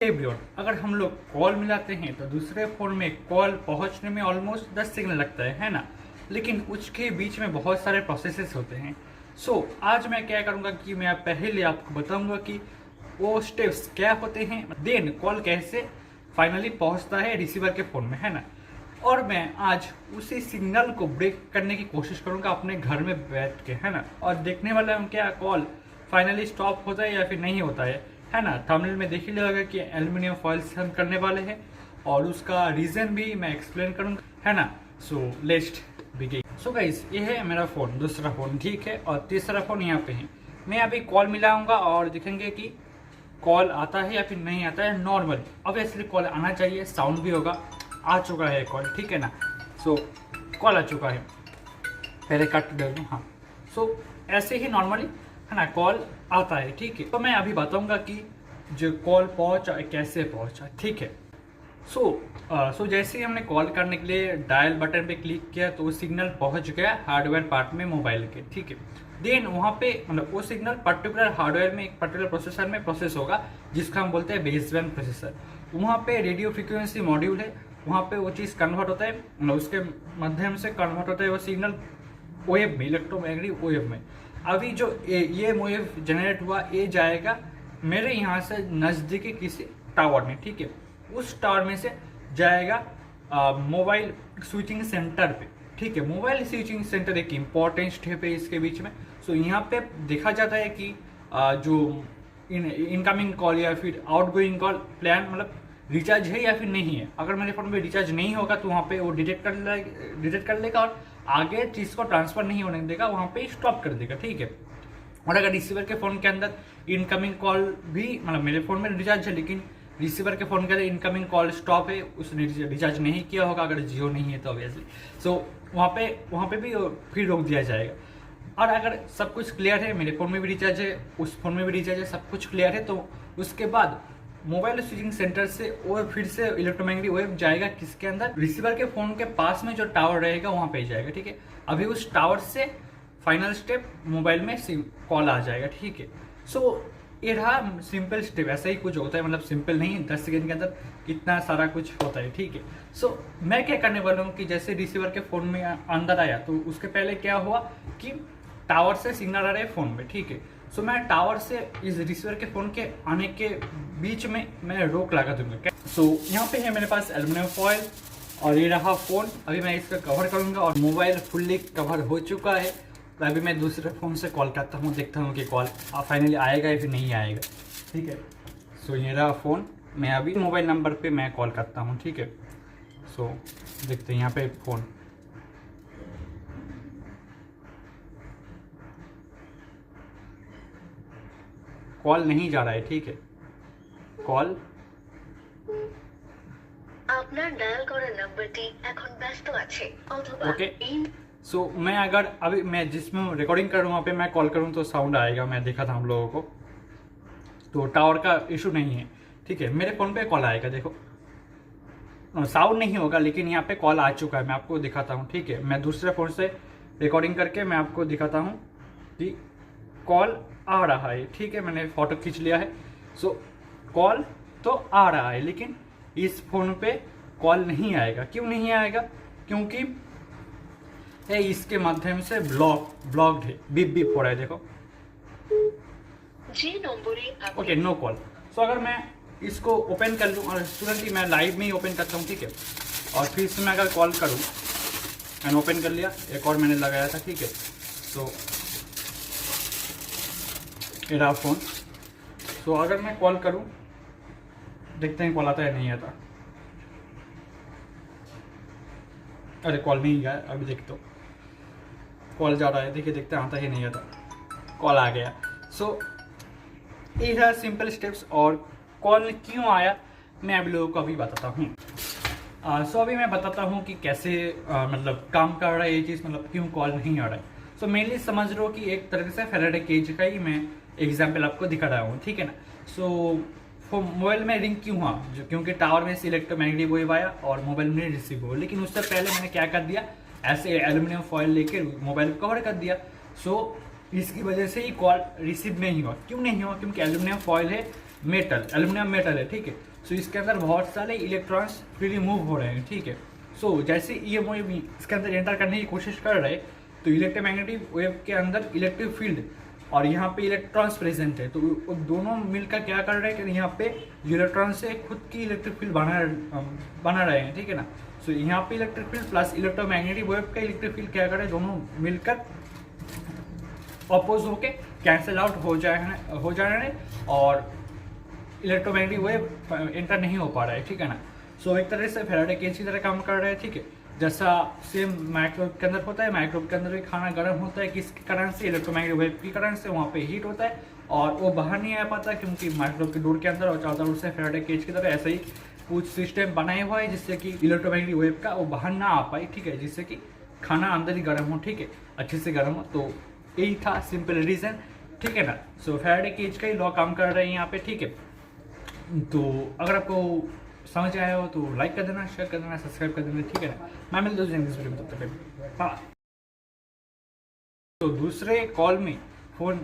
Everyone, अगर हम लोग कॉल मिलाते हैं तो दूसरे फ़ोन में कॉल पहुंचने में ऑलमोस्ट 10 सेकंड लगता है ना। लेकिन उसके बीच में बहुत सारे प्रोसेसेस होते हैं। आज मैं क्या करूंगा कि मैं पहले आपको बताऊंगा कि वो स्टेप्स क्या होते हैं, देन कॉल कैसे फाइनली पहुंचता है रिसीवर के फ़ोन में, है ना। और मैं आज उसी सिग्नल को ब्रेक करने की कोशिश करूंगा अपने घर में बैठ के, है ना। और देखने वाला हूँ क्या कॉल फाइनली स्टॉप होता है या फिर नहीं होता है ना। थंबनेल में देख ही लगा कि एल्युमिनियम फॉइल से हम करने वाले हैं और उसका रीज़न भी मैं एक्सप्लेन करूंगा, है ना। Let's begin. गाइस, ये है मेरा फ़ोन, दूसरा फ़ोन, ठीक है, और तीसरा फ़ोन यहाँ पे है। मैं अभी कॉल मिलाऊंगा और देखेंगे कि कॉल आता है या फिर नहीं आता है। नॉर्मल ऑब्वियसली कॉल आना चाहिए, साउंड भी होगा। आ चुका है कॉल, ठीक है ना। कॉल आ चुका है, पहले कट दे दूँ। हाँ, ऐसे ही नॉर्मली, है ना, कॉल आता है, ठीक है। तो मैं अभी बताऊंगा कि जो कॉल पहुंचा कैसे पहुंचा, ठीक है। जैसे ही हमने कॉल करने के लिए डायल बटन पे क्लिक किया तो वो सिग्नल पहुंच गया हार्डवेयर पार्ट में मोबाइल के, ठीक है। देन वहाँ पे मतलब वो सिग्नल पर्टिकुलर हार्डवेयर में एक पर्टिकुलर प्रोसेसर में प्रोसेस होगा जिसका हम बोलते हैं बेसबैंड प्रोसेसर। वहाँ पे रेडियो फ्रिक्वेंसी मॉड्यूल है, वहाँ पे वो चीज़ कन्वर्ट होता है, मतलब उसके माध्यम से कन्वर्ट होता है वो सिग्नल वेव में, इलेक्ट्रोमैग्नेटिक वेव में। अभी जो ये वेव जनरेट हुआ, ये जाएगा मेरे यहाँ से नज़दीकी किसी टावर में, ठीक है। उस टावर में से जाएगा मोबाइल स्विचिंग सेंटर पे, ठीक है। मोबाइल स्विचिंग सेंटर एक इम्पॉर्टेंट स्टेप है इसके बीच में। यहाँ पे देखा जाता है कि जो इनकमिंग कॉल या फिर आउटगोइंग कॉल प्लान मतलब रिचार्ज है या फिर नहीं है। अगर मेरे फ़ोन में रिचार्ज नहीं होगा तो वहाँ पे वो डिटेक्ट कर लेगा और आगे चीज़ को ट्रांसफर नहीं होने देगा, वहाँ पे स्टॉप कर देगा, ठीक है। और अगर रिसीवर के फ़ोन के अंदर इनकमिंग कॉल भी, मतलब मेरे फ़ोन में रिचार्ज है लेकिन रिसीवर के फ़ोन के अंदर इनकमिंग कॉल स्टॉप है, उसने रिचार्ज नहीं किया होगा, अगर जियो नहीं है तो ऑब्वियसली वहाँ पे भी फिर रोक दिया जाएगा। और अगर सब कुछ क्लियर है, मेरे फ़ोन में भी रिचार्ज है, उस फ़ोन में भी रिचार्ज है, सब कुछ क्लियर है, तो उसके बाद मोबाइल स्विचिंग सेंटर से और फिर से इलेक्ट्रोमैग्नेटिक वेव जाएगा किसके अंदर, रिसीवर के फ़ोन के पास में जो टावर रहेगा वहाँ पे जाएगा, ठीक है। अभी उस टावर से फाइनल स्टेप मोबाइल में कॉल आ जाएगा, ठीक है। ये रहा सिंपल स्टेप। ऐसा ही कुछ होता है, मतलब सिंपल नहीं, 10 सेकेंड के अंदर कितना सारा कुछ होता है, ठीक है। मैं क्या करने वाला हूँ कि जैसे रिसीवर के फ़ोन में अंदर आया तो उसके पहले क्या हुआ कि टावर से सिग्नल आ रहा है फ़ोन में, ठीक है। मैं टावर से इस रिसीवर के फ़ोन के आने के बीच में मैं रोक लगा दूंगा। यहाँ पे है मेरे पास एल्युमिनियम फॉइल और ये रहा फ़ोन। अभी मैं इसका कवर करूँगा और मोबाइल फुल्ली कवर हो चुका है। तो अभी मैं दूसरे फ़ोन से कॉल करता हूँ, देखता हूँ कि कॉल फाइनली आएगा या फिर नहीं आएगा, ठीक है। ये रहा फ़ोन। मैं अभी मोबाइल नंबर पे मैं कॉल करता हूँ, ठीक है। देखते हैं यहाँ पे फ़ोन। कॉल नहीं जा रहा है, ठीक है। कॉल আপনার ডায়াল করা নাম্বারটি এখন ব্যস্ত আছে অথবা ओके। मैं अगर अभी मैं जिसमें रिकॉर्डिंग कर रहा हूँ वहाँ पे मैं कॉल करूँ तो साउंड आएगा। मैं देखा था हम लोगों को, तो टावर का इशू नहीं है, ठीक है। मेरे फ़ोन पे कॉल आएगा, देखो साउंड नहीं होगा लेकिन यहाँ पे कॉल आ चुका है। मैं आपको दिखाता हूँ, ठीक है। मैं दूसरे फ़ोन से रिकॉर्डिंग करके मैं आपको दिखाता हूँ कि कॉल आ रहा है, ठीक है। मैंने फ़ोटो खींच लिया है। कॉल तो आ रहा है लेकिन इस फ़ोन पे कॉल नहीं आएगा। क्यों नहीं आएगा? क्योंकि इसके माध्यम से ब्लॉक्ड है, बीप बीप हो रहा है, देखो। যে নম্বরে ओके, नो कॉल। अगर मैं इसको ओपन कर लूँ और तुरंत ही मैं लाइव में ही ओपन करता हूँ, ठीक है। और फिर से मैं अगर कॉल करूँ, मैंने ओपन कर लिया, एक और मैंने लगाया था, ठीक है। ये रहा फ़ोन। अगर मैं कॉल करूँ, देखते हैं कॉल आता है नहीं आता। अरे कॉल नहीं गया, अभी देखते हो कॉल जा रहा है, देखिए देखते हैं आता ही नहीं आता। कॉल आ गया। ये है सिंपल स्टेप्स। और कॉल क्यों आया मैं आप लोगों को अभी बताता हूँ। अभी मैं बताता हूँ कि कैसे मतलब काम कर रहा है ये चीज़, मतलब क्यों कॉल नहीं आ रहा है। मेनली समझ लो कि एक तरह से फैराडे केज का ही मैं एग्जाम्पल आपको दिखा रहा हूँ, ठीक है ना। मोबाइल में रिंग क्यों हुआ, क्योंकि टावर में से इलेक्ट्रोमैग्नेटिक वेव आया और मोबाइल में रिसीव हुआ। लेकिन उससे पहले मैंने क्या कर दिया, ऐसे एल्युमिनियम फॉइल लेके मोबाइल को कवर कर दिया। इसकी वजह से ही कॉल रिसीव नहीं हुआ। क्यों नहीं हुआ? क्योंकि एल्युमिनियम फॉइल है मेटल, एल्यूमिनियम मेटल है, ठीक है। सो इसके अंदर बहुत सारे इलेक्ट्रॉन्स फ्रीली मूव हो रहे हैं, ठीक है। सो जैसे ये मूव इसके अंदर एंटर करने की कोशिश कर रहे हैं, तो इलेक्ट्रोमैग्नेटिक वेव के अंदर इलेक्ट्रिक फील्ड और यहाँ पे इलेक्ट्रॉन्स प्रेजेंट है, तो वो दोनों मिलकर क्या कर रहे हैं कि यहाँ पे इलेक्ट्रॉन से खुद की इलेक्ट्रिक फील्ड बना रहे हैं, ठीक है ना। सो यहाँ पे electric field plus electromagnetic wave का इलेक्ट्रिक फील्ड क्या कर रहे हैं, दोनों मिलकर अपोज होके कैंसिल आउट हो जा रहे हैं और इलेक्ट्रोमैग्नेटिक वेव एंटर नहीं हो पा रहा है, ठीक है ना। सो एक तरह से फैराडे केज की तरह काम कर रहा है, ठीक है। जैसा सेम माइक्रोवेव के अंदर होता है, माइक्रोवेव के अंदर भी खाना गर्म होता है किसके कारण से, इलेक्ट्रोमैग्नेटिक वेव के कारण से, वहाँ पे हीट होता है और वो बाहर नहीं आ पाता क्योंकि माइक्रोवेव के डोर के अंदर और चारों तरफ से फैराडे केज की तरह ऐसा ही कुछ सिस्टम बनाया हुआ है जिससे कि इलेक्ट्रोमैग्नेटिक वेव का वो बाहर ना आ पाए, ठीक है, जिससे कि खाना अंदर ही गर्म हो, ठीक है, अच्छे से गर्म हो। तो यही था सिंपल रीजन, ठीक है ना। सो फैराडे केज का ही लॉ काम कर रहे हैं यहाँ पे, ठीक है। तो अगर आपको समझ आया हो तो लाइक कर देना, शेयर कर देना, सब्सक्राइब कर देना, ठीक है ना। मैं मिलता हूँ नेक्स्ट वीडियो में, तब तक हाँ। तो दूसरे कॉल में फोन